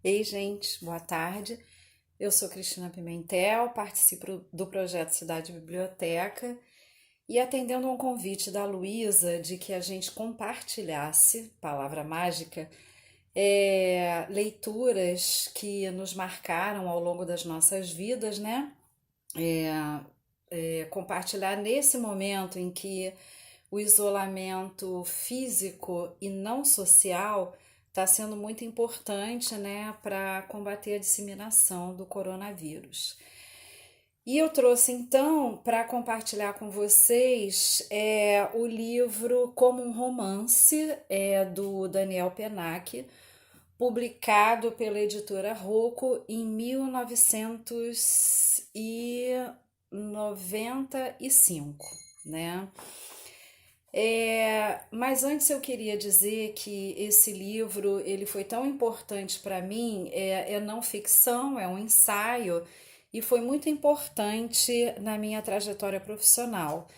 Ei, gente, boa tarde. Eu sou Cristina Pimentel, participo do projeto Cidade Biblioteca e atendendo a um convite da Luísa de que a gente compartilhasse, palavra mágica, leituras que nos marcaram ao longo das nossas vidas, né? Compartilhar nesse momento em que o isolamento físico e não social está sendo muito importante, né, para combater a disseminação do coronavírus. E eu trouxe então para compartilhar com vocês o livro Como um Romance, do Daniel Penac, publicado pela editora Rocco em 1995, né? Mas antes eu queria dizer que esse livro ele foi tão importante para mim, é não ficção, é um ensaio e foi muito importante na minha trajetória profissional.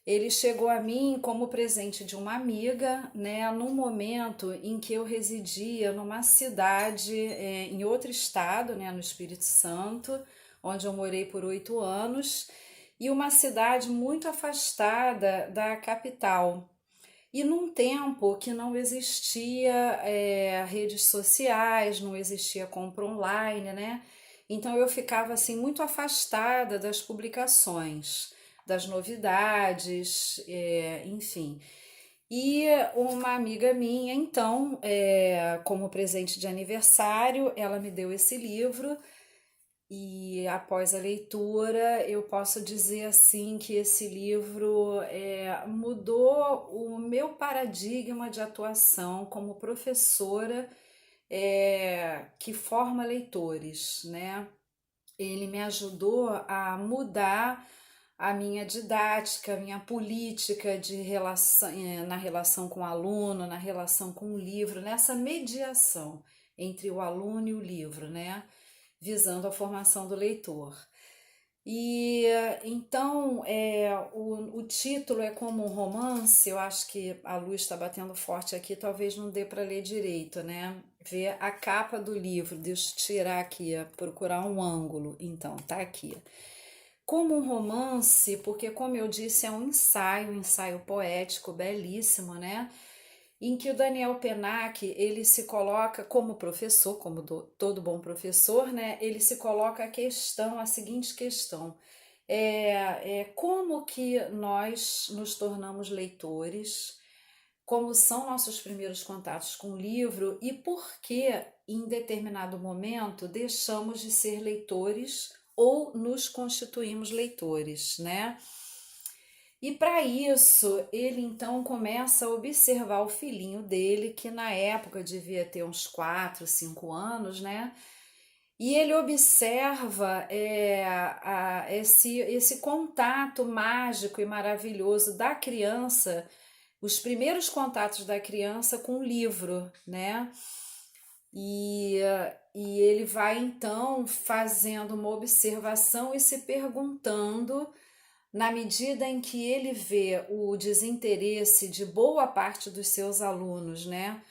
Ele chegou a mim como presente de uma amiga, né, num momento em que eu residia numa cidade em outro estado, né, no Espírito Santo, onde eu morei por 8 anos, e uma cidade muito afastada da capital. E num tempo que não existia redes sociais, não existia compra online, né? Então eu ficava assim muito afastada das publicações, das novidades, enfim. E uma amiga minha, então, como presente de aniversário, ela me deu esse livro e após a leitura, eu posso dizer assim que esse livro mudou o meu paradigma de atuação como professora que forma leitores, né? Ele me ajudou a mudar a minha didática, a minha política de relação, na relação com o aluno, na relação com o livro, nessa mediação entre o aluno e o livro, né? Visando a formação do leitor. E então o título é como um romance, eu acho que a luz está batendo forte aqui, talvez não dê para ler direito, né? Ver a capa do livro, deixa eu tirar aqui, procurar um ângulo, então, tá aqui. Como um romance, porque como eu disse, é um ensaio poético belíssimo, né? Em que o Daniel Penac, ele se coloca como professor, como todo bom professor, né? Ele se coloca a seguinte questão, como que nós nos tornamos leitores, como são nossos primeiros contatos com o livro e por que, em determinado momento, deixamos de ser leitores ou nos constituímos leitores, né? E para isso, ele então começa a observar o filhinho dele, que na época devia ter uns 4, 5 anos, né? E ele observa esse contato mágico e maravilhoso da criança, os primeiros contatos da criança com o livro, né? E ele vai então fazendo uma observação e se perguntando, na medida em que ele vê o desinteresse de boa parte dos seus alunos, né,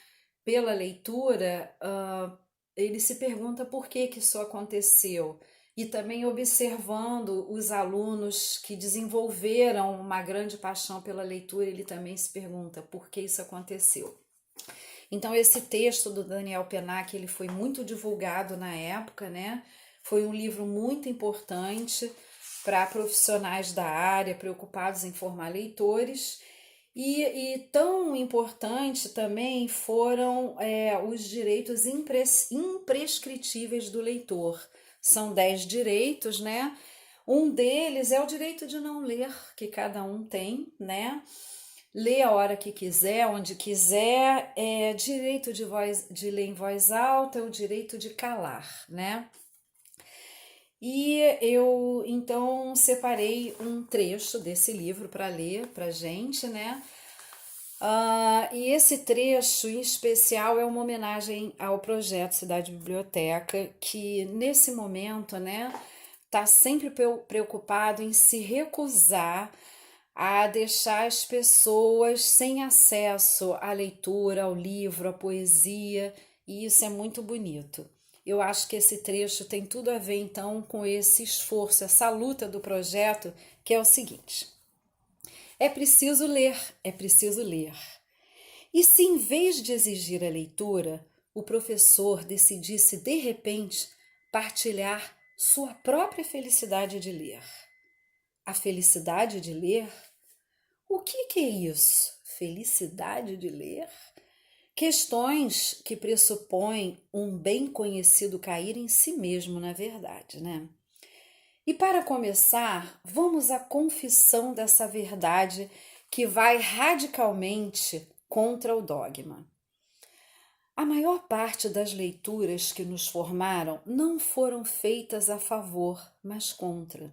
pela leitura, ele se pergunta por que que isso aconteceu. E também observando os alunos que desenvolveram uma grande paixão pela leitura, ele também se pergunta por que isso aconteceu. Então esse texto do Daniel Penac, ele foi muito divulgado na época, né? Foi um livro muito importante para profissionais da área preocupados em formar leitores. E tão importante também foram os direitos imprescritíveis do leitor. São 10 direitos, né? Um deles é o direito de não ler, que cada um tem, né? Ler a hora que quiser, onde quiser, direito de ler em voz alta, é o direito de calar, né? E eu então separei um trecho desse livro para ler para gente, né? E esse trecho em especial é uma homenagem ao projeto Cidade Biblioteca, que nesse momento, né, está sempre preocupado em se recusar a deixar as pessoas sem acesso à leitura, ao livro, à poesia, e isso é muito bonito. eu acho que esse trecho tem tudo a ver então com esse esforço, essa luta do projeto, que é o seguinte: é preciso ler, é preciso ler. E se em vez de exigir a leitura, o professor decidisse de repente partilhar sua própria felicidade de ler? A felicidade de ler? O que é isso? Felicidade de ler? Questões que pressupõem um bem conhecido cair em si mesmo, na verdade, né? E para começar, vamos à confissão dessa verdade que vai radicalmente contra o dogma. A maior parte das leituras que nos formaram não foram feitas a favor, mas contra.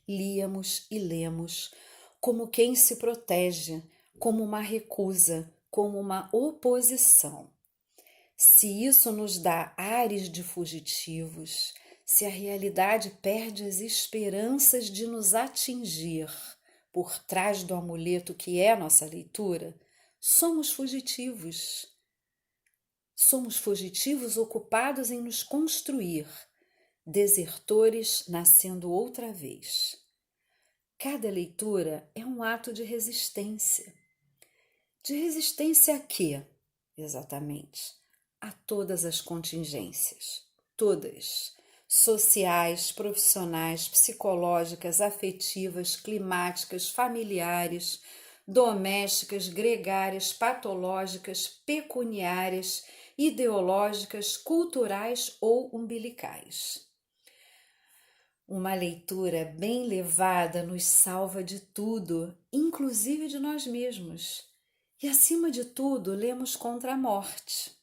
Líamos e lemos como quem se protege, como uma recusa, como uma oposição. Se isso nos dá ares de fugitivos, se a realidade perde as esperanças de nos atingir por trás do amuleto que é nossa leitura, somos fugitivos. Somos fugitivos ocupados em nos construir, desertores nascendo outra vez. Cada leitura é um ato de resistência. De resistência a quê, exatamente? A todas as contingências, todas, sociais, profissionais, psicológicas, afetivas, climáticas, familiares, domésticas, gregárias, patológicas, pecuniárias, ideológicas, culturais ou umbilicais. Uma leitura bem levada nos salva de tudo, inclusive de nós mesmos. E, acima de tudo, lemos contra a morte.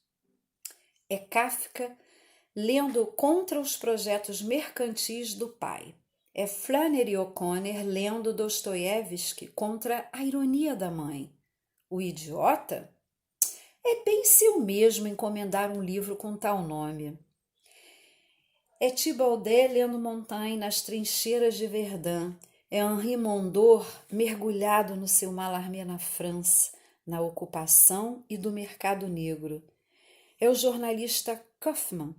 É Kafka lendo contra os projetos mercantis do pai. É Flannery O'Connor lendo Dostoiévski contra a ironia da mãe. O idiota? É bem seu mesmo encomendar um livro com tal nome. É Thibaudet lendo Montaigne nas trincheiras de Verdun. É Henri Mondor mergulhado no seu Mallarmé na França, na ocupação e do mercado negro. É o jornalista Kaufmann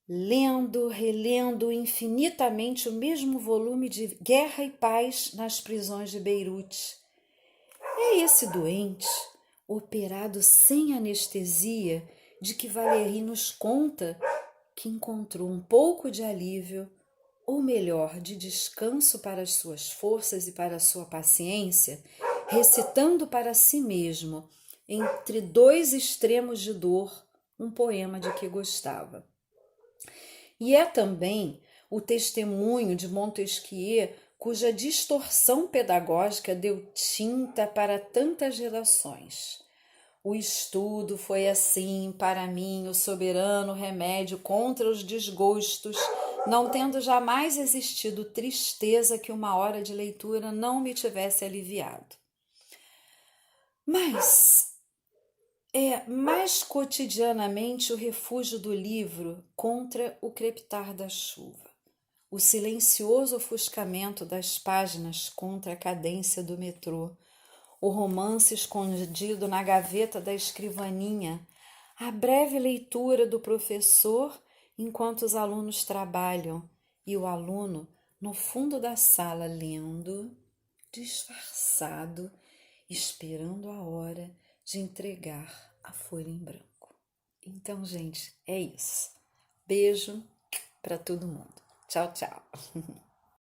lendo, relendo infinitamente o mesmo volume de Guerra e Paz nas prisões de Beirute. É esse doente, operado sem anestesia, de que Valéry nos conta que encontrou um pouco de alívio, ou melhor, de descanso para as suas forças e para a sua paciência, recitando para si mesmo, entre dois extremos de dor, um poema de que gostava. E é também o testemunho de Montesquieu, cuja distorção pedagógica deu tinta para tantas gerações. O estudo foi assim, para mim, o soberano remédio contra os desgostos, não tendo jamais existido tristeza que uma hora de leitura não me tivesse aliviado. Mas é mais cotidianamente o refúgio do livro contra o crepitar da chuva, o silencioso ofuscamento das páginas contra a cadência do metrô, o romance escondido na gaveta da escrivaninha, a breve leitura do professor enquanto os alunos trabalham e o aluno no fundo da sala lendo, disfarçado, esperando a hora de entregar a folha em branco. Então, gente, é isso. Beijo para todo mundo. Tchau, tchau.